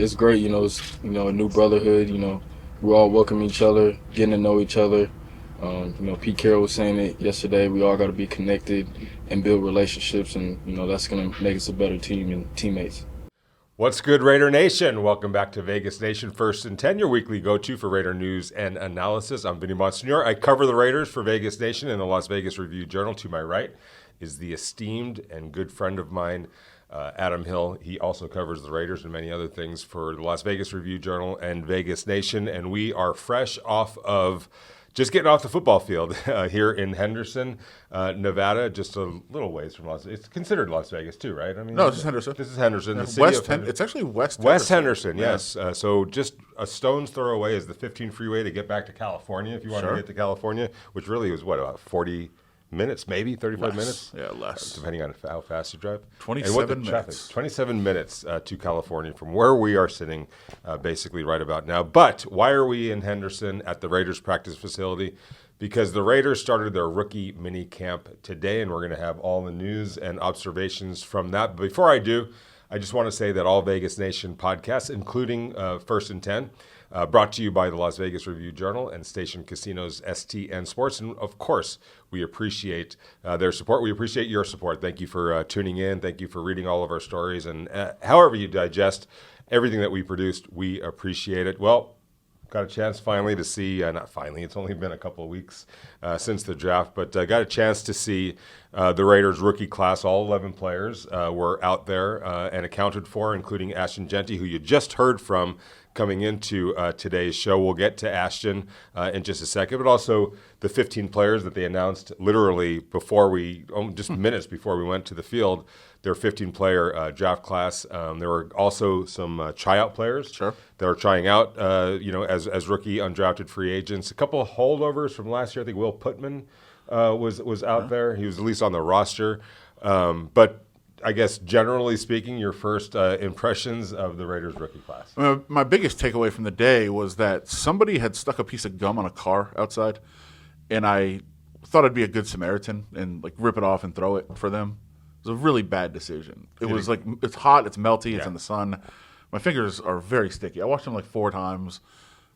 It's great, it's, a new brotherhood, we all welcome each other, getting to know each other. Pete Carroll was saying it yesterday, we all got to be connected and build relationships, and, that's going to make us a better team and teammates. What's good, Raider Nation? Welcome back to Vegas Nation First and 10, your weekly go-to for Raider news and analysis. I'm Vinny Bonsignore. I cover the Raiders for Vegas Nation and the Las Vegas Review-Journal. To my right is the esteemed and good friend of mine, Adam Hill. He also covers the Raiders and many other things for the Las Vegas Review-Journal and Vegas Nation. And we are fresh off of just getting off the football field here in Henderson, Nevada, just a little ways from Las Vegas. It's considered Las Vegas too, right? I mean, no, this is Henderson. This is Henderson. Yeah, the city of Henderson. It's actually West Henderson, yes. So just a stone's throw away is the 15 freeway to get back to California if you want to get to California, which really was, about 40 minutes, maybe 35 minutes? Yeah, less. Depending on how fast you drive. 27 minutes. 27 minutes to California from where we are sitting basically right about now. But why are we in Henderson at the Raiders practice facility? Because the Raiders started their rookie mini camp today, and we're going to have all the news and observations from that. But before I do, I just want to say that all Vegas Nation podcasts, including First and 10, brought to you by the Las Vegas Review-Journal and station Casinos STN Sports. And, of course, we appreciate their support. We appreciate your support. Thank you for tuning in. Thank you for reading all of our stories. And however you digest everything that we produced, we appreciate it. Well, got a chance finally to see, not finally, it's only been a couple of weeks since the draft, but got a chance to see the Raiders rookie class. All 11 players were out there and accounted for, including Ashton Jeanty, who you just heard from coming into today's show. We'll get to Ashton in just a second, but also the 15 players that they announced literally before just minutes before we went to the field. Their 15-player draft class. There were also some tryout players that are trying out, as rookie undrafted free agents. A couple of holdovers from last year. I think Will Putman was out there. He was at least on the roster. But I guess generally speaking, your first impressions of the Raiders rookie class. My biggest takeaway from the day was that somebody had stuck a piece of gum on a car outside, and I thought I'd be a good Samaritan and rip it off and throw it for them. It was a really bad decision. It was it's hot, it's melty, it's in the sun. My fingers are very sticky. I washed them 4 times.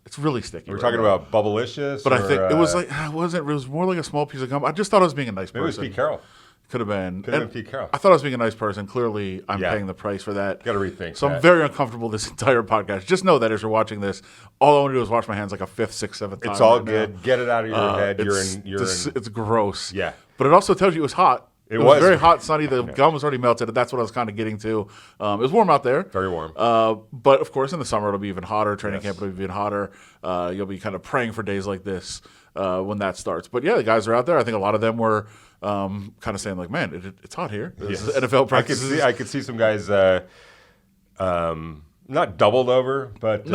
It's really sticky. We're talking about Bubblicious? But I think it was it was more like a small piece of gum. I just thought I was being a nice person. Maybe it was Pete Carroll. Could have been. Pete Carroll. I thought I was being a nice person. Clearly, I'm paying the price for that. Got to rethink So I'm very uncomfortable this entire podcast. Just know that as you're watching this, all I want to do is wash my hands like a 5th, 6th, 7th time. It's all good. Now. Get it out of your head. It's gross. Yeah. But it also tells you it was hot. It was very hot, sunny. The gum was already melted. That's what I was kind of getting to. It was warm out there. Very warm. But, of course, in the summer it'll be even hotter. Training camp will be even hotter. You'll be kind of praying for days like this when that starts. But, yeah, the guys are out there. I think a lot of them were kind of saying, man, it's hot here. This is NFL practices. I could see some guys not doubled over, but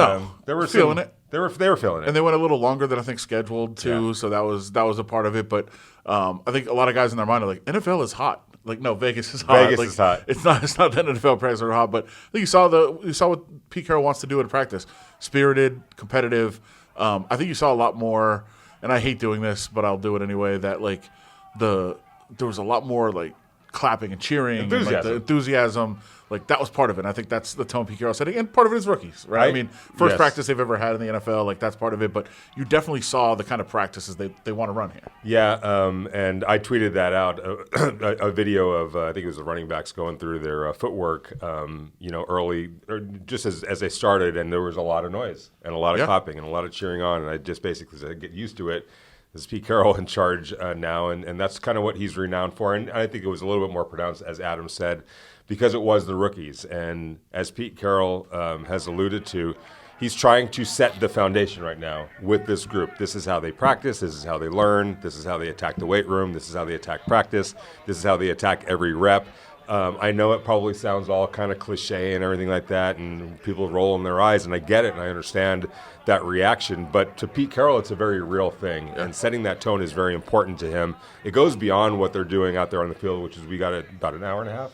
they were feeling it. They were feeling it, and they went a little longer than I think scheduled too. Yeah. So that was a part of it. But I think a lot of guys in their mind are like, NFL is hot. No, Vegas is hot. Vegas is hot. It's not that NFL practices are hot, but I think you saw what Pete Carroll wants to do in practice: spirited, competitive. I think you saw a lot more, and I hate doing this, but I'll do it anyway. That there was a lot more clapping and cheering, enthusiasm. And, the enthusiasm. That was part of it. And I think that's the tone Pete Carroll setting, and part of it is rookies, right? I mean, first practice they've ever had in the NFL, that's part of it. But you definitely saw the kind of practices they want to run here. Yeah, and I tweeted that out, a video of I think it was the running backs going through their footwork, early, or just as they started, and there was a lot of noise and a lot of clapping and a lot of cheering on, and I just basically said, get used to it. This is Pete Carroll in charge now, and that's kind of what he's renowned for. And I think it was a little bit more pronounced, as Adam said, because it was the rookies. And as Pete Carroll has alluded to, he's trying to set the foundation right now with this group. This is how they practice. This is how they learn. This is how they attack the weight room. This is how they attack practice. This is how they attack every rep. I know it probably sounds all kind of cliche and everything like that, and people rolling their eyes, and I get it, and I understand that reaction. But to Pete Carroll, it's a very real thing, and setting that tone is very important to him. It goes beyond what they're doing out there on the field, which is we got about an hour and a half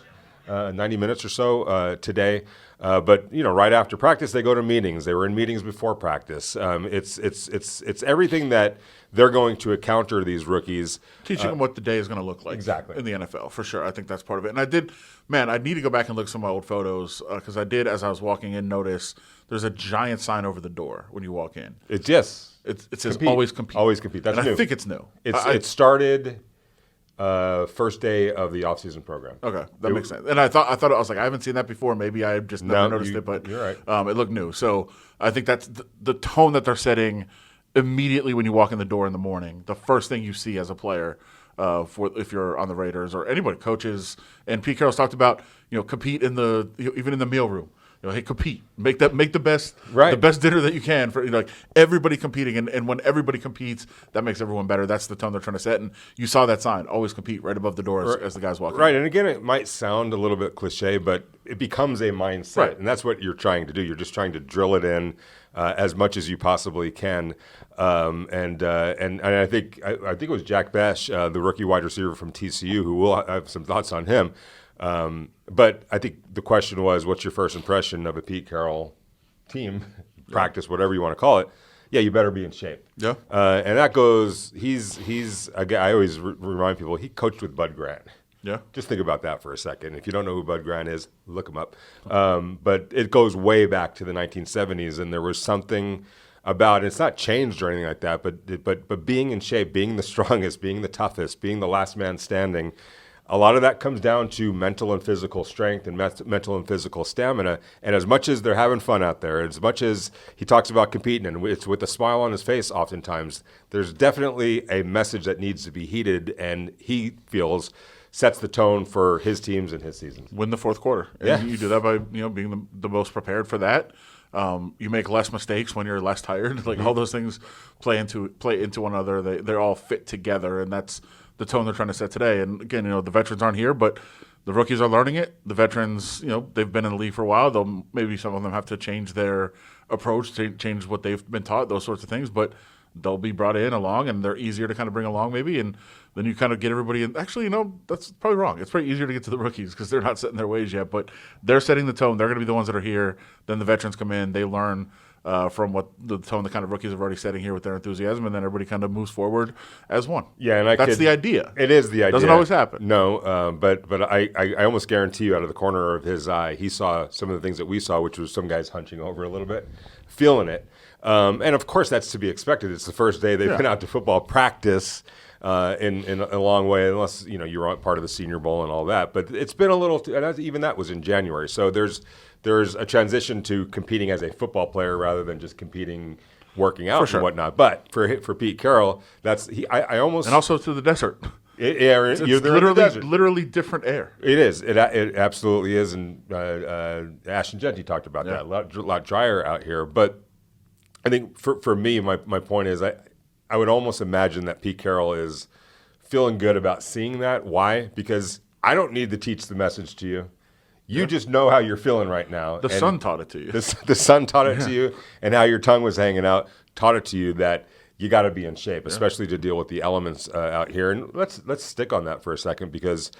90 minutes or so today. But right after practice, they go to meetings. They were in meetings before practice. It's everything that they're going to encounter these rookies. Teaching them what the day is going to look like Exactly. in the NFL, for sure. I think that's part of it. And I need to go back and look at some of my old photos because I did, as I was walking in, notice there's a giant sign over the door when you walk in. It says compete. Always compete. Always compete. That's and new. I think it's new. It started first day of the offseason program. Okay, that makes sense. And I thought I was like, I haven't seen that before. Maybe I just never noticed it, but you're right. It looked new. So I think that's the tone that they're setting immediately when you walk in the door in the morning. The first thing you see as a player, if you're on the Raiders or anybody, coaches, and Pete Carroll's talked about, compete even in the meal room. Hey, compete. Make the best dinner that you can for like everybody competing, and when everybody competes, that makes everyone better. That's the tone they're trying to set, and you saw that sign, always compete, right above the door as the guys walk in. Right, and again, it might sound a little bit cliche, but it becomes a mindset, and that's what you're trying to do. You're just trying to drill it in as much as you possibly can, and I think it was Jack Bech, the rookie wide receiver from TCU, who will have some thoughts on him. But I think the question was, what's your first impression of a Pete Carroll team, practice, whatever you want to call it? Yeah, you better be in shape. Yeah. And that goes, he's a guy, I always remind people, he coached with Bud Grant. Yeah. Just think about that for a second. If you don't know who Bud Grant is, look him up. But it goes way back to the 1970s, and there was something about, it's not changed or anything like that, but being in shape, being the strongest, being the toughest, being the last man standing, a lot of that comes down to mental and physical strength and mental and physical stamina. And as much as they're having fun out there, as much as he talks about competing, and it's with a smile on his face oftentimes, there's definitely a message that needs to be heeded, and he feels sets the tone for his teams and his seasons. Win the fourth quarter. And you do that by being the most prepared for that. You make less mistakes when you're less tired. Like all those things play into one another. They're all fit together, and that's the tone they're trying to set today. And again, the veterans aren't here, but the rookies are learning it. The veterans, they've been in the league for a while. Maybe some of them have to change their approach, change what they've been taught, those sorts of things. But they'll be brought in along, and they're easier to kind of bring along maybe. And then you kind of get everybody in. Actually, that's probably wrong. It's probably easier to get to the rookies because they're not setting their ways yet. But they're setting the tone. They're going to be the ones that are here. Then the veterans come in. They learn from what the tone the kind of rookies are already setting here with their enthusiasm, and then everybody kind of moves forward as one. Yeah, and that's the idea. It is the idea. Doesn't always happen. No, but I almost guarantee you, out of the corner of his eye, he saw some of the things that we saw, which was some guys hunching over a little bit, feeling it. And of course, that's to be expected. It's the first day they've been out to football practice in a long way, unless you're part of the Senior Bowl and all that. But it's been a little, and even that was in January. So there's a transition to competing as a football player rather than just competing, working out and whatnot. But for Pete Carroll, I almost, and also to the desert. It's literally different air. It is. It absolutely is. And Ashton Jeanty talked about that. A lot drier out here. But I think for me, my point is I would almost imagine that Pete Carroll is feeling good about seeing that. Why? Because I don't need to teach the message to you. You just know how you're feeling right now. The sun taught it to you. The sun taught it to you, and how your tongue was hanging out taught it to you that you got to be in shape, especially to deal with the elements out here. And let's stick on that for a second, because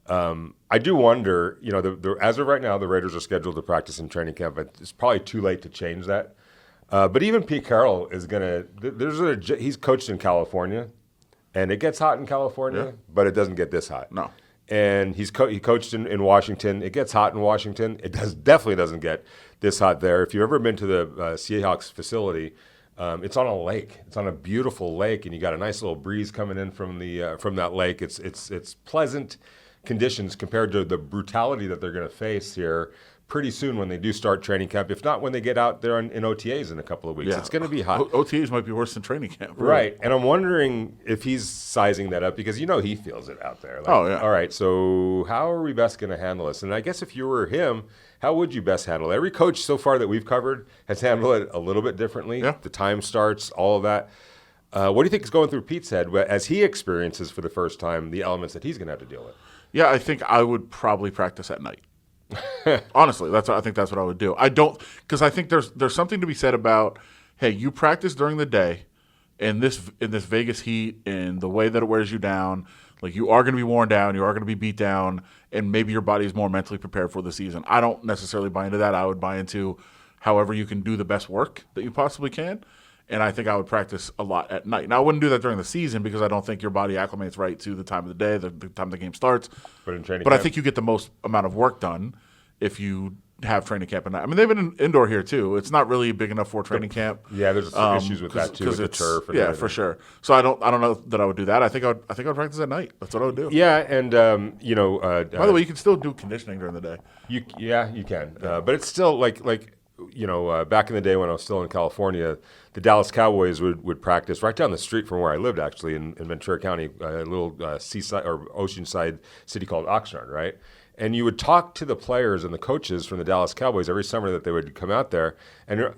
I do wonder, as of right now, the Raiders are scheduled to practice in training camp. It's probably too late to change that. But even Pete Carroll is he's coached in California, and it gets hot in California, but it doesn't get this hot. No. And he coached in Washington. It gets hot in Washington. It definitely doesn't get this hot there. If you've ever been to the Seahawks facility, it's on a lake. It's on a beautiful lake, and you got a nice little breeze coming in from that lake. It's pleasant conditions compared to the brutality that they're going to face here pretty soon when they do start training camp, if not when they get out there in OTAs in a couple of weeks. It's going to be hot. OTAs might be worse than training camp. Really. Right. And I'm wondering if he's sizing that up, because he feels it out there. All right, so how are we best going to handle this? And I guess if you were him, how would you best handle it? Every coach so far that we've covered has handled it a little bit differently. Yeah. The time starts, all of that. What do you think is going through Pete's head as he experiences for the first time the elements that he's going to have to deal with? Yeah, I think I would probably practice at night. Honestly, I think that's what I would do. I don't, because I think there's something to be said about, hey, you practice during the day in this Vegas heat and the way that it wears you down. Like, you are going to be worn down, you are going to be beat down, and maybe your body is more mentally prepared for the season. I don't necessarily buy into that. I would buy into however you can do the best work that you possibly can. And I think I would practice a lot at night. Now, I wouldn't do that during the season because I don't think your body acclimates right to the time of the day, the time the game starts. But in training But camp, I think you get the most amount of work done if you have training camp at night. I mean, they've been indoor here too. It's not really big enough for training camp. yeah, there's issues with that too, with the turf. And yeah, everything. for sure. So I don't know that I would do that. I think I'd practice at night. That's what I would do. Yeah, and By the way, you can still do conditioning during the day. you can, but it's still like back in the day when I was still in California, the Dallas Cowboys would practice right down the street from where I lived, actually, in Ventura County, a little seaside or oceanside city called Oxnard, right? And you would talk to the players and the coaches from the Dallas Cowboys every summer that they would come out there, and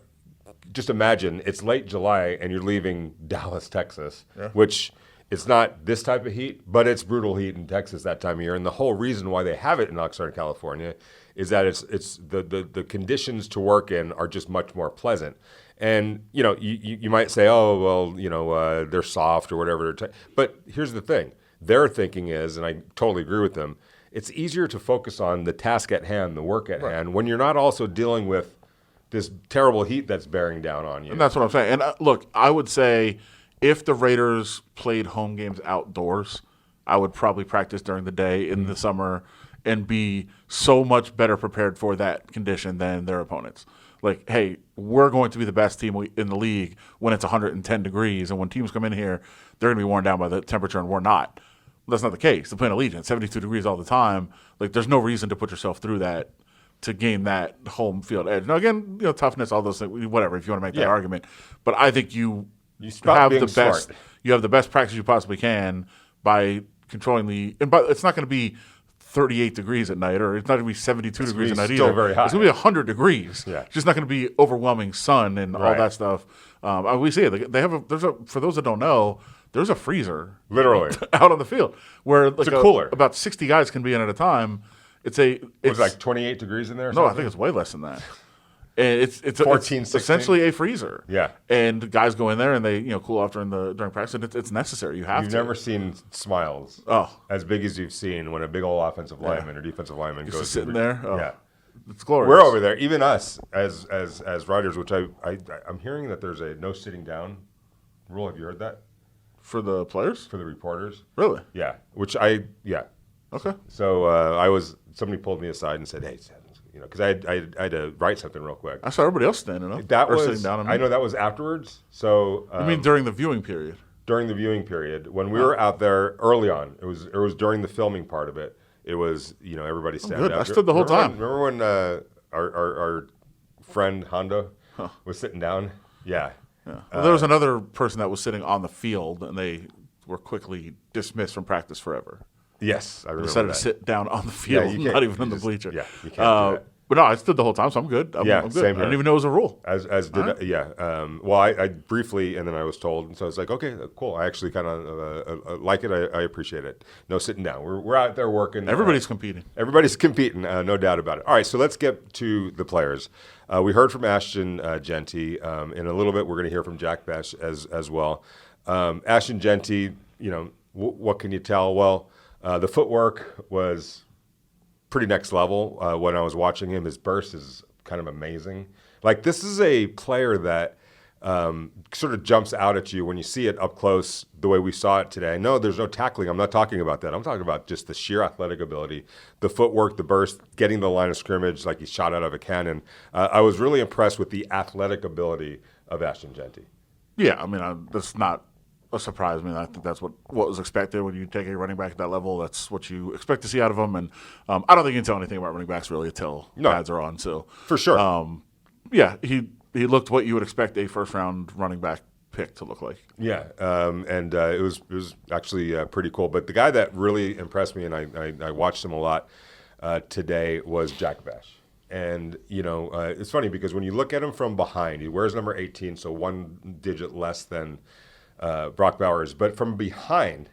just imagine it's late July and you're leaving Dallas, Texas, which it's not this type of heat, but it's brutal heat in Texas that time of year. And the whole reason why they have it in Oxnard, California, is that it's the conditions to work in are just much more pleasant. And you might say, oh well, they're soft or whatever. But here's the thing: their thinking is, and I totally agree with them, it's easier to focus on the task at hand, the work at hand, when you're not also dealing with this terrible heat that's bearing down on you. And that's what I'm saying. And look, I would say if the Raiders played home games outdoors, I would probably practice during the day in the summer and be so much better prepared for that condition than their opponents. Like, hey, we're going to be the best team in the league when it's 110 degrees, and when teams come in here, they're going to be worn down by the temperature, and we're not. Well, that's not the case. They're playing Allegiant, 72 degrees all the time. Like, there's no reason to put yourself through that to gain that home field edge. Now, again, toughness, all those things, whatever, if you want to make that argument. But I think you have the best. Smart. You have the best practice you possibly can by controlling it's not going to be 38 degrees at night, or it's not going to be 72 degrees at night still either. very hot. It's going to be 100 degrees. Yeah. It's just not going to be overwhelming sun and all that stuff. We see it. They have for those that don't know, there's a freezer Literally. out on the field where It's a cooler. About 60 guys can be in at a time. It's like 28 degrees in there? Or no, I something? think it's way less than that. And it's 14, it's 16? essentially a freezer. Yeah. And guys go in there and they cool off during practice, and it's necessary. You have You've to. never seen smiles as big as you've seen when a big old offensive lineman or defensive lineman goes just sitting there. Oh, yeah. It's glorious. We're over there. Even us as writers, which I'm hearing that there's a no sitting down rule. Have you heard that? For the players? For the reporters? Really? Yeah. Okay. So somebody pulled me aside and said, hey, because I had to write something real quick. I saw everybody else standing up. Sitting down. I know that was afterwards. So you mean during the viewing period? During the viewing period, when we were out there early on, it was during the filming part of it. It was everybody standing up. I stood the whole time. Remember when our friend Hondo was sitting down? Yeah. Well, there was another person that was sitting on the field, and they were quickly dismissed from practice forever. Yes, I remember Decided that. to sit down on the field, not even in the bleacher. Yeah, you can't do that. But no, I stood the whole time, so I'm good. I'm good. Same here. I didn't even know it was a rule. As did well, I briefly, and then I was told, and so I was like, okay, cool. I actually kind of like it. I appreciate it. No sitting down. We're out there working. Everybody's competing. Everybody's competing, no doubt about it. All right, so let's get to the players. We heard from Ashton Jeanty. In a little bit, we're going to hear from Jack Bech as well. Ashton Jeanty, what can you tell? Well, the footwork was pretty next level when I was watching him. His burst is kind of amazing. Like, this is a player that sort of jumps out at you when you see it up close the way we saw it today. No, there's no tackling. I'm not talking about that. I'm talking about just the sheer athletic ability, the footwork, the burst, getting the line of scrimmage like he shot out of a cannon. I was really impressed with the athletic ability of Ashton Jeanty. Yeah, I mean, that's not a surprise. I mean, I think that's what was expected when you take a running back at that level. That's what you expect to see out of him. And I don't think you can tell anything about running backs really until pads are on. So for sure. Yeah, he looked what you would expect a first-round running back pick to look like. Yeah, and it was actually pretty cool. But the guy that really impressed me, and I watched him a lot today, was Jack Bech. And, it's funny because when you look at him from behind, he wears number 18, so one digit less than Brock Bowers. But from behind,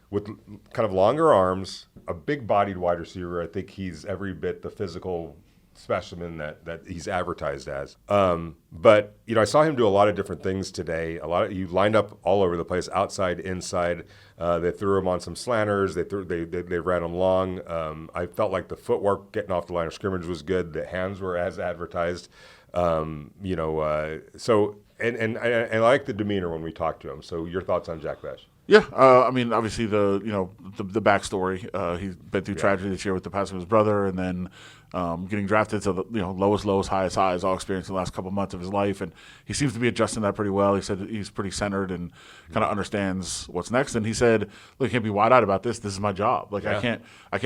with kind of longer arms, a big-bodied wide receiver, I think he's every bit the physical specimen that he's advertised as. But I saw him do a lot of different things today. He lined up all over the place, outside, inside. They threw him on some slanters. They ran him long. I felt like the footwork getting off the line of scrimmage was good. The hands were as advertised. So I like the demeanor when we talked to him. So your thoughts on Jack Bech? Yeah, I mean, obviously the backstory. He's been through tragedy this year with the passing of his brother, and then getting drafted to the lowest lows, highest highs, all experienced in the last couple of months of his life, and he seems to be adjusting that pretty well. He said that he's pretty centered and kind of understands what's next. And he said, "Look, I can't be wide-eyed about this. This is my job. Like I can't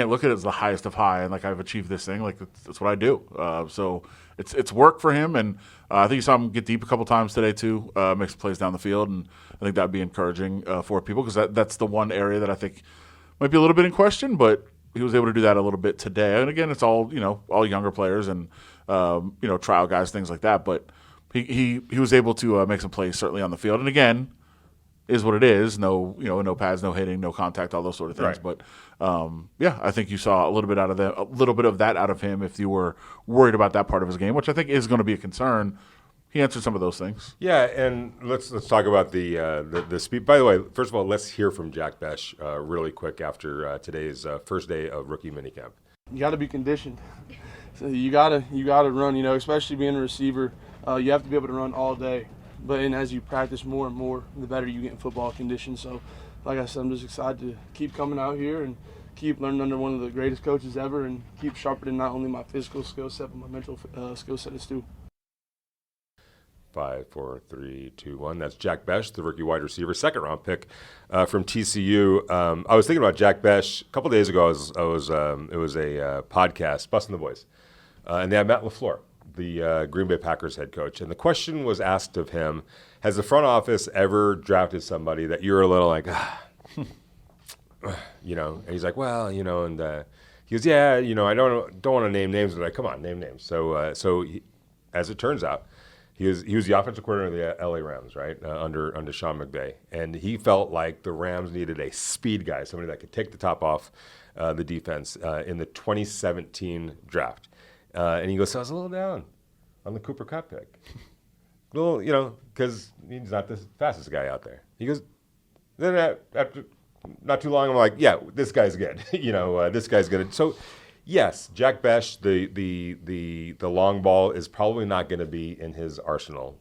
look at it as the highest of high, and like I've achieved this thing. Like that's what I do. So it's work for him, and I think you saw him get deep a couple times today too. Make some plays down the field, and I think that'd be encouraging for people because that's the one area that I think might be a little bit in question, but he was able to do that a little bit today. And again, it's all all younger players and trial guys, things like that. But he was able to make some plays certainly on the field. And again, is what it is. No no pads, no hitting, no contact, all those sort of things. Right. But I think you saw a little bit of that out of him if you were worried about that part of his game, which I think is going to be a concern. He answered some of those things. Yeah, and let's talk about the speed. By the way, first of all, let's hear from Jack Bech really quick after today's first day of rookie minicamp. You got to be conditioned. So you gotta run. Especially being a receiver, you have to be able to run all day. But as you practice more and more, the better you get in football conditions. So, like I said, I'm just excited to keep coming out here and keep learning under one of the greatest coaches ever, and keep sharpening not only my physical skill set but my mental skill set is too. 5, 4, 3, 2, 1. That's Jack Bech, the rookie wide receiver, second-round pick from TCU. I was thinking about Jack Bech a couple days ago. It was a podcast, Busting the Boys, and they had Matt LaFleur, the Green Bay Packers head coach. And the question was asked of him: has the front office ever drafted somebody that you're a little like, And he's like, well, and he goes, yeah, I don't want to name names, but come on, name names. So as it turns out, He was the offensive coordinator of the LA Rams, right, under Sean McVay. And he felt like the Rams needed a speed guy, somebody that could take the top off the defense in the 2017 draft. And he goes, so I was a little down on the Cooper Kupp pick. A little, because he's not the fastest guy out there. He goes, then after not too long, I'm like, yeah, this guy's good. This guy's good. So, yes, Jack Bech, the long ball is probably not going to be in his arsenal.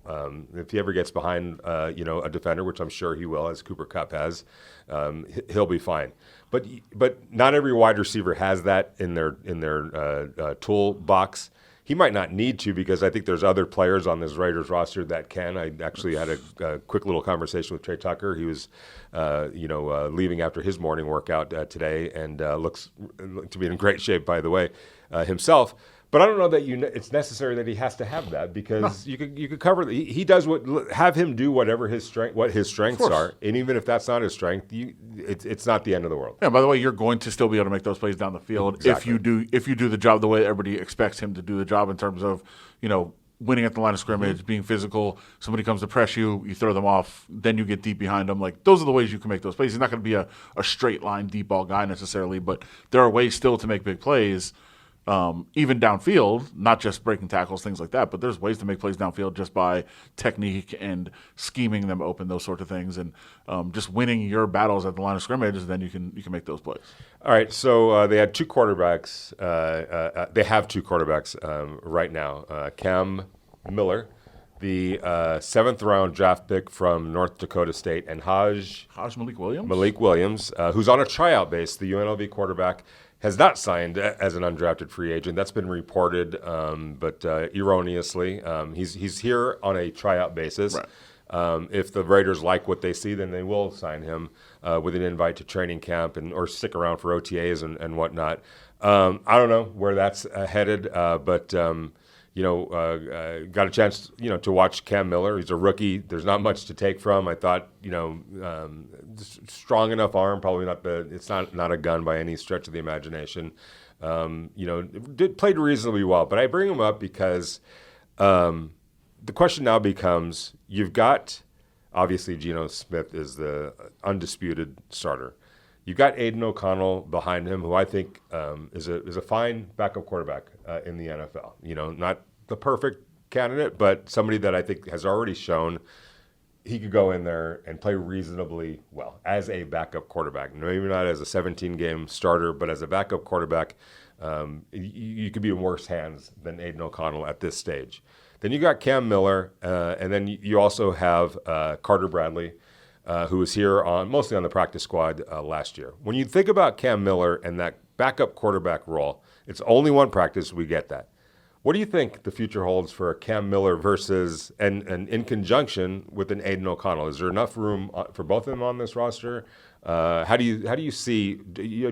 If he ever gets behind, a defender, which I'm sure he will, as Cooper Kupp has, he'll be fine. But not every wide receiver has that in their toolbox. He might not need to, because I think there's other players on this Raiders roster that can. I actually had a quick little conversation with Trey Tucker. He was, leaving after his morning workout today, and looks to be in great shape, by the way, himself. But I don't know that it's necessary that he has to have that, because you could cover. He does have him do whatever his strengths are, and even if that's not his strength, it's not the end of the world. Yeah. By the way, you're going to still be able to make those plays down the field Exactly. if you do the job the way everybody expects him to do the job, in terms of winning at the line of scrimmage, being physical. Somebody comes to press you, you throw them off, then you get deep behind them. Like, those are the ways you can make those plays. He's not going to be a straight line deep ball guy necessarily, but there are ways still to make big plays. Even downfield, not just breaking tackles, things like that, but there's ways to make plays downfield just by technique and scheming them open, those sort of things, and just winning your battles at the line of scrimmage. Then you can make those plays. All right, so they had two quarterbacks. They have two quarterbacks right now. Cam Miller, the seventh-round draft pick from North Dakota State, and Haj Malik Williams. Malik Williams, who's on a tryout base, the UNLV quarterback. Has not signed as an undrafted free agent. That's been reported, but erroneously. He's here on a tryout basis. Right. If the Raiders like what they see, then they will sign him with an invite to training camp or stick around for OTAs and whatnot. I don't know where that's headed, but got a chance to watch Cam Miller. He's a rookie. There's not much to take from. I thought strong enough arm, probably not it's not a gun by any stretch of the imagination. Played reasonably well, but I bring him up because the question now becomes: you've got, obviously, Geno Smith is the undisputed starter. You got Aiden O'Connell behind him, who I think is a fine backup quarterback in the NFL. Not the perfect candidate, but somebody that I think has already shown he could go in there and play reasonably well as a backup quarterback. Maybe not as a 17-game starter, but as a backup quarterback, you could be in worse hands than Aiden O'Connell at this stage. Then you got Cam Miller, and then you also have Carter Bradley, who was here mostly on the practice squad last year. When you think about Cam Miller and that backup quarterback role, it's only one practice, we get that. What do you think the future holds for Cam Miller versus and in conjunction with an Aiden O'Connell? Is there enough room for both of them on this roster? How do you see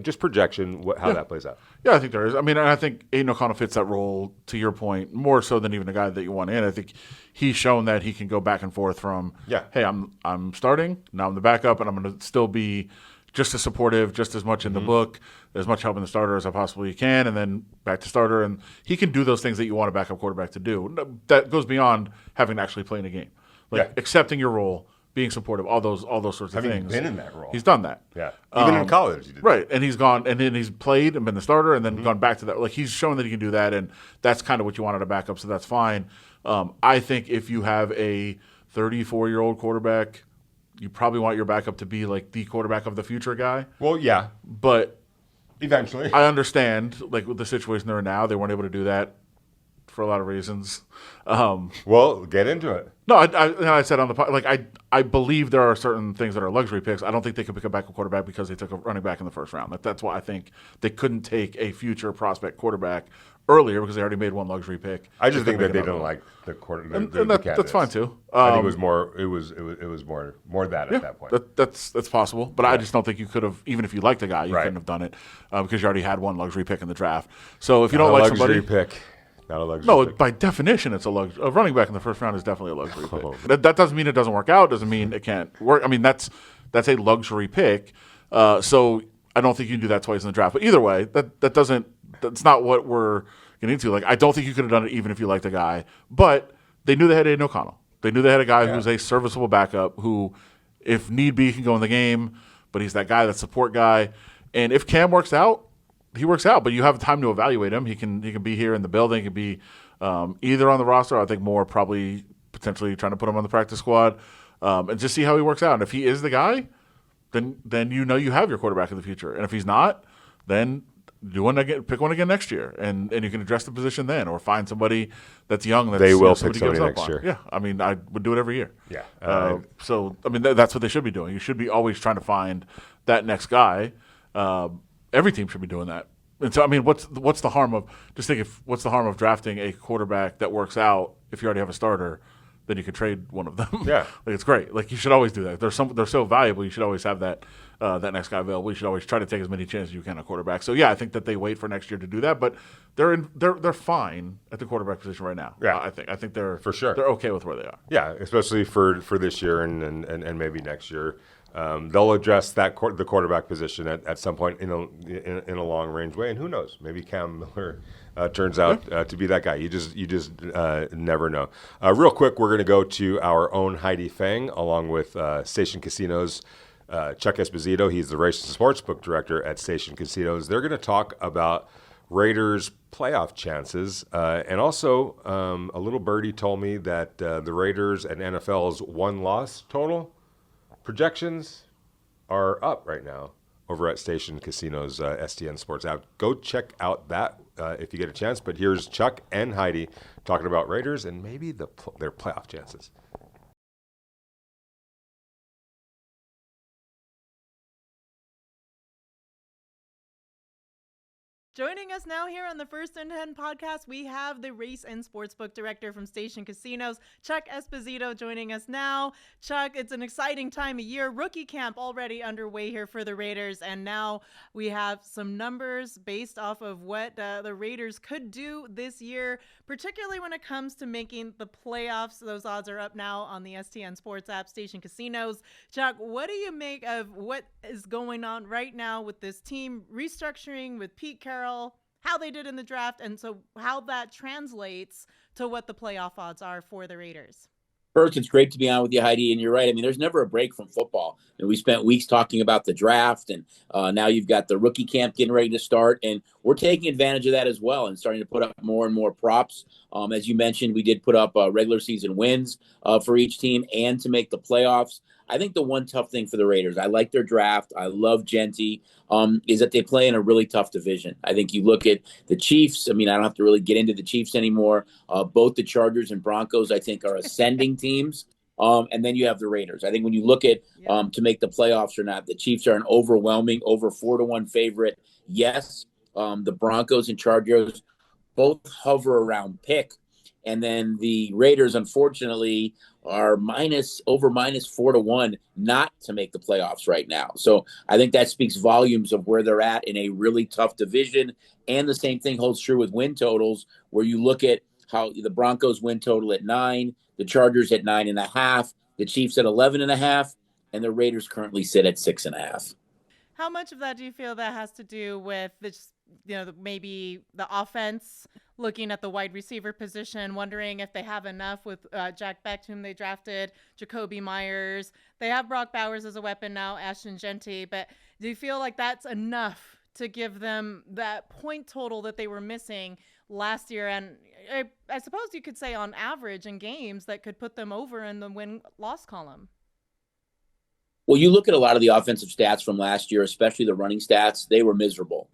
just projection how that plays out? Yeah, I think there is. I mean, I think Aiden O'Connell fits that role, to your point, more so than even the guy that you want in. I think he's shown that he can go back and forth from, hey, I'm starting, now I'm the backup, and I'm going to still be just as supportive, just as much in the book, as much help in the starter as I possibly can, and then back to starter. And he can do those things that you want a backup quarterback to do. That goes beyond having to actually play in a game. Accepting your role, being supportive, all those sorts of things. Having been in that role. He's done that. Yeah. Even in college he did right. And he's gone, and then he's played and been the starter and then gone back to that. Like, he's shown that he can do that, and that's kind of what you want out of backup, so that's fine. I think if you have a 34-year-old quarterback, you probably want your backup to be like the quarterback of the future guy. Well, yeah. But eventually. I understand, like, with the situation they're in now, they weren't able to do that for a lot of reasons. Well, get into it. No, I said on the pod, like, I believe there are certain things that are luxury picks. I don't think they could pick a backup quarterback because they took a running back in the first round. That's why I think they couldn't take a future prospect quarterback earlier because they already made one luxury pick. I just think that they didn't like the quarterback. And that's fine too. I think it was more. It was more that at that point. That's possible, but I just don't think you could have, even if you liked the guy, you couldn't have done it because you already had one luxury pick in the draft. So if you don't like somebody, pick. Not a luxury no, pick. by definition, it's a luxury. A running back in the first round is definitely a luxury pick. That doesn't mean it doesn't work out. Doesn't mean it can't work. I mean, that's a luxury pick. So I don't think you can do that twice in the draft. But either way, that's not what we're getting into. Like, I don't think you could have done it even if you liked the guy. But they knew they had Aiden O'Connell. They knew they had a guy who's a serviceable backup who, if need be, can go in the game. But he's that guy, that support guy. And if Cam works out, he works out, but you have time to evaluate him. He can be here in the building. He can be either on the roster. I think more probably potentially trying to put him on the practice squad and just see how he works out. And if he is the guy, then you have your quarterback in the future. And if he's not, then pick one again next year, and you can address the position then, or find somebody that's young. They will pick somebody next year. Yeah, I mean, I would do it every year. Yeah. So I mean, that's what they should be doing. You should be always trying to find that next guy. Every team should be doing that. And so, I mean, what's the harm of what's the harm of drafting a quarterback that works out if you already have a starter? Then you could trade one of them. Yeah, like, it's great. Like, you should always do that. They're so valuable. You should always have that next guy available. You should always try to take as many chances as you can on quarterback. So yeah, I think that they wait for next year to do that. But they're fine at the quarterback position right now. Yeah, I think they're for sure they're okay with where they are. Yeah, especially for this year and maybe next year. They'll address the quarterback position at some point in a long range way, and who knows? Maybe Cam Miller turns out to be that guy. You just never know. Real quick, we're going to go to our own Heidi Fang along with Station Casinos. Chuck Esposito, he's the race and sportsbook director at Station Casinos. They're going to talk about Raiders' playoff chances, and also a little birdie told me that the Raiders and NFL's one-loss total projections are up right now over at Station Casinos STN Sports app. Go check out that if you get a chance. But here's Chuck and Heidi talking about Raiders and maybe their playoff chances. Joining us now here on the First and 10 podcast, we have the race and sportsbook director from Station Casinos, Chuck Esposito, joining us now. Chuck, it's an exciting time of year. Rookie camp already underway here for the Raiders, and now we have some numbers based off of what the Raiders could do this year, particularly when it comes to making the playoffs. Those odds are up now on the STN Sports app, Station Casinos. Chuck, what do you make of what is going on right now with this team restructuring with Pete Carroll, how they did in the draft, and so how that translates to what the playoff odds are for the Raiders? First, it's great to be on with you, Heidi. And you're right. I mean, there's never a break from football. And we spent weeks talking about the draft, and now you've got the rookie camp getting ready to start. And we're taking advantage of that as well and starting to put up more and more props. As you mentioned, we did put up regular season wins for each team and to make the playoffs. I think the one tough thing for the Raiders, I like their draft. I love Jeanty, is that they play in a really tough division. I think you look at the Chiefs. I mean, I don't have to really get into the Chiefs anymore. Both the Chargers and Broncos, I think, are ascending teams. And then you have the Raiders. I think when you look at to make the playoffs or not, the Chiefs are an overwhelming over 4-1 favorite. Yes, the Broncos and Chargers both hover around pick. And then the Raiders, unfortunately, are minus 4-1 not to make the playoffs right now. So I think that speaks volumes of where they're at in a really tough division. And the same thing holds true with win totals, where you look at how the Broncos win total at 9, the Chargers at 9.5, the Chiefs at 11.5, and the Raiders currently sit at 6.5. How much of that do you feel that has to do with this, maybe the offense, looking at the wide receiver position, wondering if they have enough with Jack Bech, whom they drafted, Jacoby Myers. They have Brock Bowers as a weapon now, Ashton, Jeanty. But do you feel like that's enough to give them that point total that they were missing last year? And I suppose you could say on average in games that could put them over in the win-loss column. Well, you look at a lot of the offensive stats from last year, especially the running stats, they were miserable.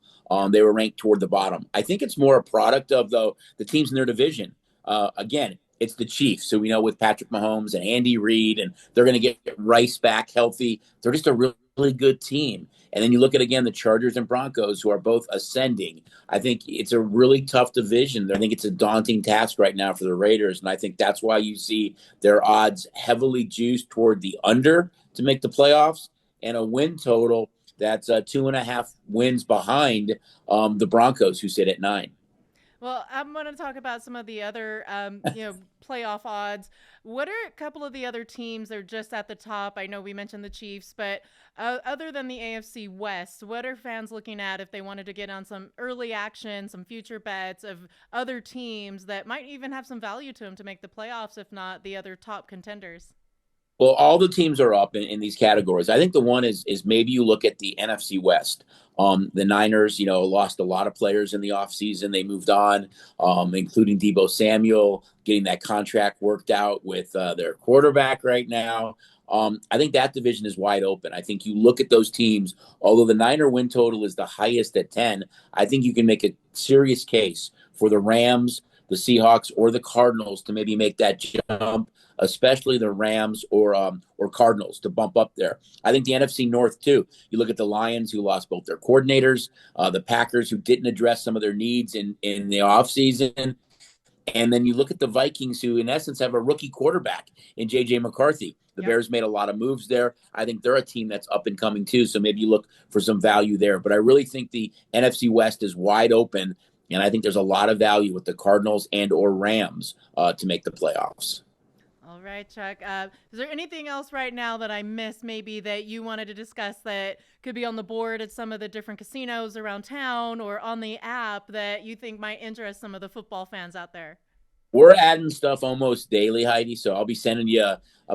They were ranked toward the bottom. I think it's more a product of the teams in their division. Again, it's the Chiefs, so we know with Patrick Mahomes and Andy Reid, and they're going to get Rice back healthy. They're just a really good team. And then you look at, again, the Chargers and Broncos, who are both ascending. I think it's a really tough division. I think it's a daunting task right now for the Raiders, and I think that's why you see their odds heavily juiced toward the under to make the playoffs, and a win total that's 2.5 wins behind the Broncos, who sit at 9. Well, I'm going to talk about some of the other, playoff odds. What are a couple of the other teams that are just at the top? I know we mentioned the Chiefs, but other than the AFC West, what are fans looking at if they wanted to get on some early action, some future bets of other teams that might even have some value to them to make the playoffs, if not the other top contenders? Well, all the teams are up in these categories. I think the one is maybe you look at the NFC West. The Niners, lost a lot of players in the offseason. They moved on, including Deebo Samuel, getting that contract worked out with their quarterback right now. I think that division is wide open. I think you look at those teams, although the Niner win total is the highest at 10, I think you can make a serious case for the Rams, the Seahawks, or the Cardinals to maybe make that jump, especially the Rams or Cardinals to bump up there. I think the NFC North, too. You look at the Lions, who lost both their coordinators, the Packers, who didn't address some of their needs in the offseason. And then you look at the Vikings, who in essence have a rookie quarterback in J.J. McCarthy. The Bears made a lot of moves there. I think they're a team that's up and coming, too. So maybe you look for some value there. But I really think the NFC West is wide open. And I think there's a lot of value with the Cardinals and or Rams to make the playoffs. All right, Chuck. Is there anything else right now that I missed maybe that you wanted to discuss that could be on the board at some of the different casinos around town or on the app that you think might interest some of the football fans out there? We're adding stuff almost daily, Heidi. So I'll be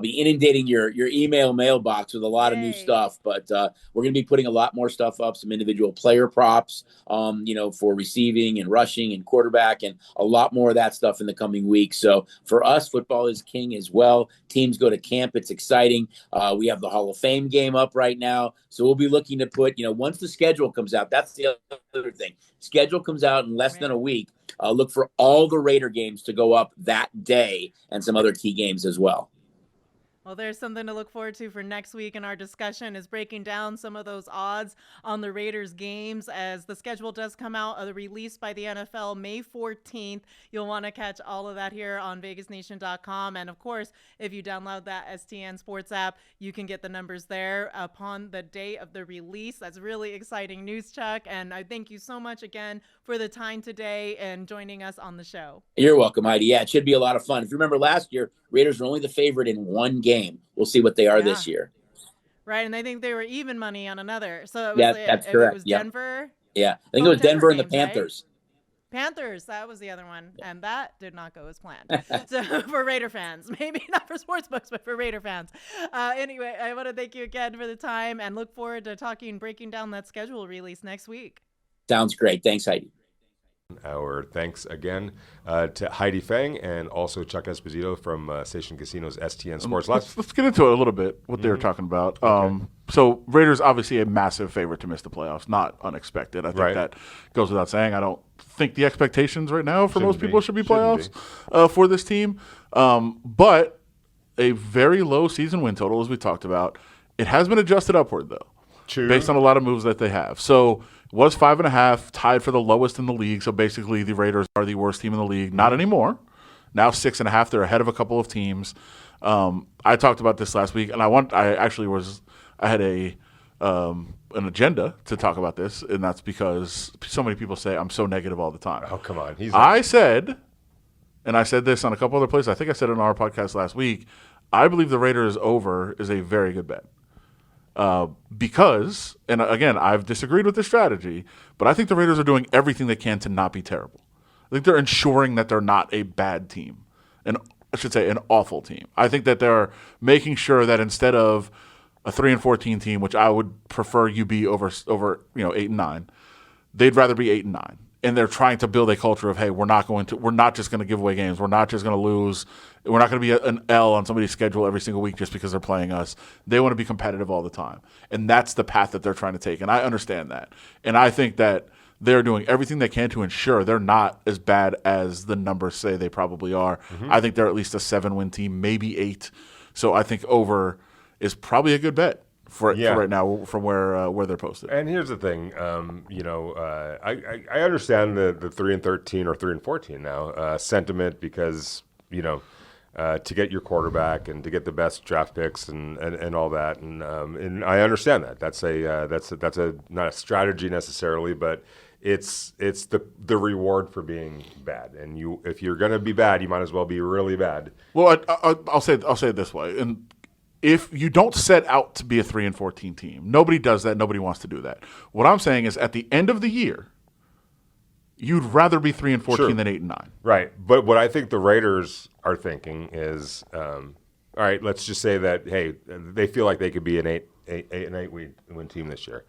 inundating your email mailbox with a lot of new stuff. But we're going to be putting a lot more stuff up, some individual player props, for receiving and rushing and quarterback, and a lot more of that stuff in the coming weeks. So for us, football is king as well. Teams go to camp. It's exciting. We have the Hall of Fame game up right now. So we'll be looking to put, once the schedule comes out, that's the other thing. Schedule comes out in less than a week. Look for all the Raider games to go up that day and some other key games as well. Well, there's something to look forward to for next week in our discussion is breaking down some of those odds on the Raiders games as the schedule does come out, released by the NFL May 14th. You'll want to catch all of that here on VegasNation.com. And of course, if you download that STN Sports app, you can get the numbers there upon the day of the release. That's really exciting news, Chuck. And I thank you so much again for the time today and joining us on the show. You're welcome, Heidi. Yeah, it should be a lot of fun. If you remember last year, Raiders were only the favorite in one game. We'll see what they are this year. Right, and I think they were even money on another. So that's correct. It was Denver. Yeah, I think it was Denver and the Panthers. Right? Panthers, that was the other one, and that did not go as planned. So for Raider fans, maybe not for sportsbooks, but for Raider fans. Anyway, I want to thank you again for the time and look forward to breaking down that schedule release next week. Sounds great. Thanks, Heidi. Our thanks again to Heidi Fang and also Chuck Esposito from Station Casinos STN Sports. Let's get into it a little bit, what they were talking about. Okay. So Raiders obviously a massive favorite to miss the playoffs, not unexpected. I think that goes without saying. I don't think the expectations right now for most people should be playoffs for this team. But a very low season win total, as we talked about. It has been adjusted upward, though, based on a lot of moves that they have. So was 5.5, tied for the lowest in the league. So basically the Raiders are the worst team in the league. Not anymore. Now 6.5. They're ahead of a couple of teams. I talked about this last week, and I had an agenda to talk about this, and that's because so many people say I'm so negative all the time. Oh, come on. I said this on a couple other places. I think I said it on our podcast last week. I believe the Raiders over is a very good bet. Because, and again, I've disagreed with this strategy, but I think the Raiders are doing everything they can to not be terrible. I think they're ensuring that they're not a bad team, and I should say an awful team. I think that they're making sure that instead of a 3-14 team, which I would prefer you be over 8-9, they'd rather be 8-9. And they're trying to build a culture of, hey, we're not just going to give away games. We're not just going to lose. We're not going to be an L on somebody's schedule every single week just because they're playing us. They want to be competitive all the time. And that's the path that they're trying to take. And I understand that. And I think that they're doing everything they can to ensure they're not as bad as the numbers say they probably are. Mm-hmm. I think they're at least a 7-win team, maybe 8. So I think over is probably a good bet. For right now, from where they're posted. And here's the thing, I understand the 3-13 or 3-14 now sentiment because to get your quarterback and to get the best draft picks and all that, and I understand that that's not a strategy necessarily, but it's the reward for being bad, and if you're going to be bad, you might as well be really bad. Well, I'll say it this way, and if you don't set out to be a 3-14 team, nobody does that. Nobody wants to do that. What I'm saying is, at the end of the year, you'd rather be 3-14 than 8-9. Right. But what I think the Raiders are thinking is, all right, let's just say that, hey, they feel like they could be an 8-win team this year.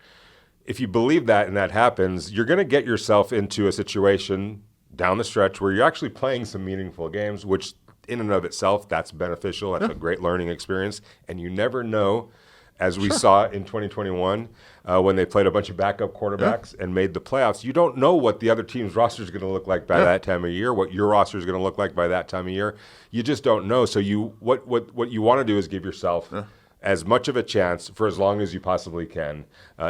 If you believe that and that happens, you're going to get yourself into a situation down the stretch where you're actually playing some meaningful games, which in and of itself, that's beneficial. That's a great learning experience. And you never know, as we saw in 2021, when they played a bunch of backup quarterbacks and made the playoffs, you don't know what the other team's roster is going to look like by that time of year, what your roster is going to look like by that time of year. You just don't know. So what you want to do is give yourself as much of a chance for as long as you possibly can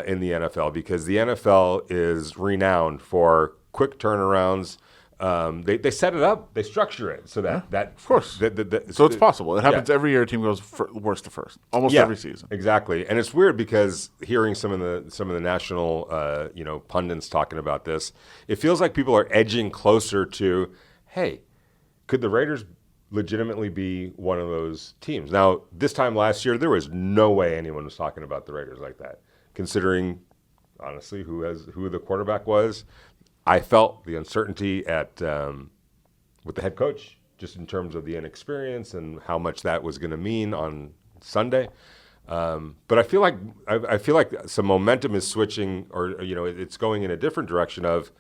in the NFL, because the NFL is renowned for quick turnarounds. They set it up, they structure it so that of course. So it's possible. It happens every year. A team goes worst to first, almost every season. Exactly, and it's weird because hearing some of the national pundits talking about this, it feels like people are edging closer to, hey, could the Raiders legitimately be one of those teams? Now, this time last year, there was no way anyone was talking about the Raiders like that, considering honestly who the quarterback was. I felt the uncertainty with the head coach, just in terms of the inexperience and how much that was going to mean on Sunday. But I feel like some momentum is switching, or it's going in a different direction. Of,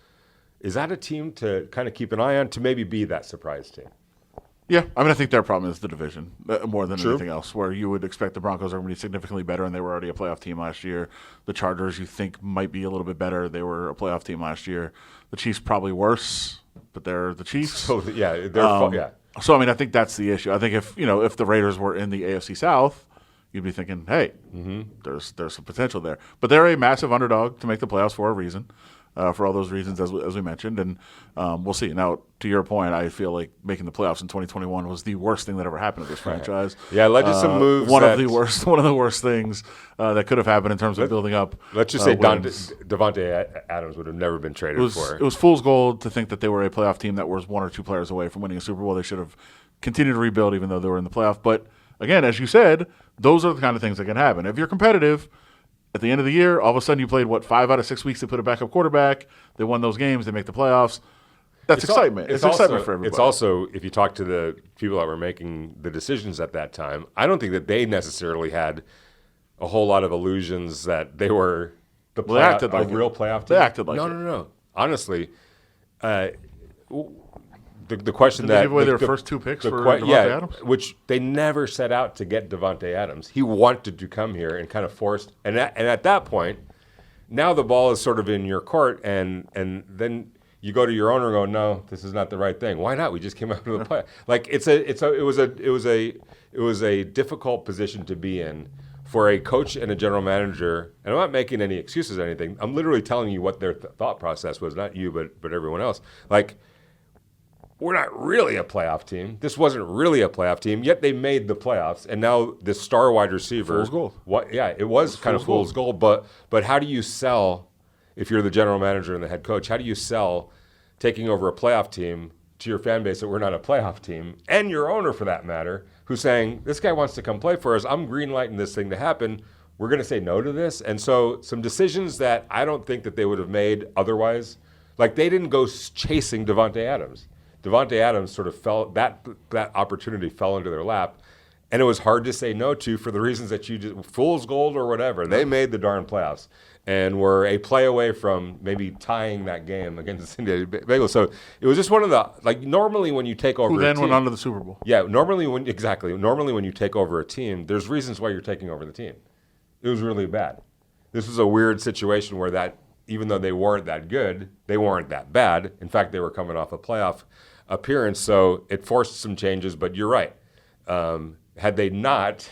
is that a team to kind of keep an eye on, to maybe be that surprise team? Yeah, I think their problem is the division more than anything else, where you would expect the Broncos are going to be significantly better, and they were already a playoff team last year. The Chargers, you think, might be a little bit better. They were a playoff team last year. The Chiefs probably worse, but they're the Chiefs. So, So, I think that's the issue. I think if the Raiders were in the AFC South, you'd be thinking, hey, there's some potential there. But they're a massive underdog to make the playoffs for a reason. For all those reasons, as we mentioned, and we'll see. Now, to your point, I feel like making the playoffs in 2021 was the worst thing that ever happened to this franchise. Yeah, led to some moves. One of the worst things that could have happened in terms of building up. Let's just say Davante Adams would have never been traded for. It was fool's gold to think that they were a playoff team that was one or two players away from winning a Super Bowl. They should have continued to rebuild, even though they were in the playoff. But again, as you said, those are the kind of things that can happen if you're competitive. At the end of the year, all of a sudden you played, 5 out of 6 weeks to put a backup quarterback. They won those games. They make the playoffs. That's excitement. It's excitement for everybody. It's also, if you talk to the people that were making the decisions at that time, I don't think that they necessarily had a whole lot of illusions that they were the Well, they acted like real it. playoff team. They acted like No. Honestly, the question Did they that give away their the- first 2 picks the for que- Davante yeah, Adams? which they never set out to get Davante Adams. He wanted to come here and kind of forced, and at that point, now the ball is sort of in your court, and then you go to your owner and go, no, this is not the right thing. Why not? We just came out of the play. Like it was a difficult position to be in for a coach and a general manager. And I'm not making any excuses or anything. I'm literally telling you what their thought process was, not you, but everyone else. Like, we're not really a playoff team. This wasn't really a playoff team, yet they made the playoffs. And now this star wide receiver. Fool's gold. What? Yeah, it was kind of fool's gold. But how do you sell, if you're the general manager and the head coach, how do you sell taking over a playoff team to your fan base that we're not a playoff team, and your owner for that matter, who's saying, this guy wants to come play for us, I'm green-lighting this thing to happen, we're going to say no to this? And so some decisions that I don't think that they would have made otherwise, like they didn't go chasing Davante Adams. Davante Adams sort of fell, that opportunity fell into their lap, and it was hard to say no to for the reasons that you just, fool's gold or whatever. They made the darn playoffs and were a play away from maybe tying that game against the Cincinnati Bengals. So it was just one of the, like, normally when you take over Who a then team, went on to the Super Bowl. yeah, normally when you take over a team, there's reasons why you're taking over the team. It was really bad. This was a weird situation where that, even though they weren't that good, they weren't that bad. In fact, they were coming off a playoff appearance, so it forced some changes. But you're right. Had they not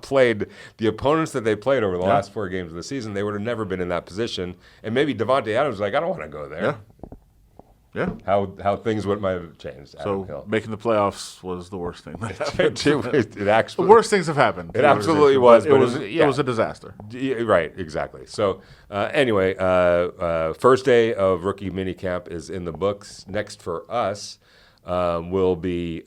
played the opponents that they played over the last 4 games of the season, they would have never been in that position. And maybe Davante Adams was like, I don't want to go there. Yeah. How things might have changed. So making the playoffs was the worst thing that happened. it actually, The worst things have happened. It absolutely was. It was a disaster. Right, exactly. So anyway, first day of rookie minicamp is in the books. Next for us will be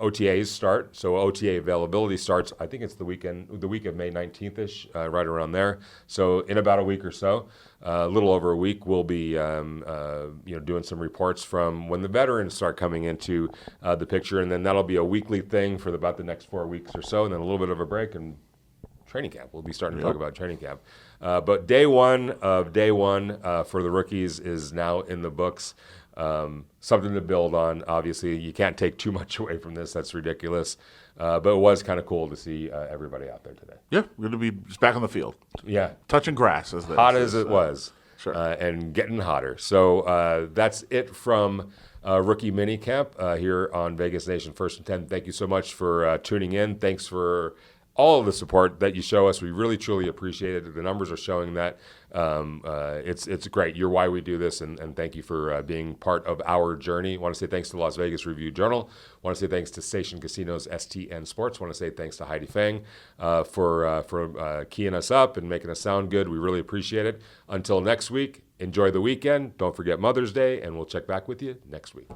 OTAs start. So OTA availability starts, I think it's the week of May 19th-ish, right around there. So in about a week or so, a little over a week, we'll be doing some reports from when the veterans start coming into the picture, and then that'll be a weekly thing for about the next 4 weeks or so, and then a little bit of a break and training camp. We'll be starting to talk about training camp. But day one for the rookies is now in the books. Something to build on. Obviously, you can't take too much away from this. That's ridiculous. But it was kind of cool to see everybody out there today. Yeah, we're going to be just back on the field. Yeah. Touching grass. As Hot as it was. Sure. And getting hotter. So that's it from Rookie Minicamp here on Vegas Nation First and 10. Thank you so much for tuning in. Thanks for all of the support that you show us. We really, truly appreciate it. The numbers are showing that. It's great. You're why we do this, and thank you for being part of our journey. I want to say thanks to the Las Vegas Review-Journal. I want to say thanks to Station Casinos, STN Sports. I want to say thanks to Heidi Fang for keying us up and making us sound good. We really appreciate it. Until next week, enjoy the weekend. Don't forget Mother's Day, and we'll check back with you next week.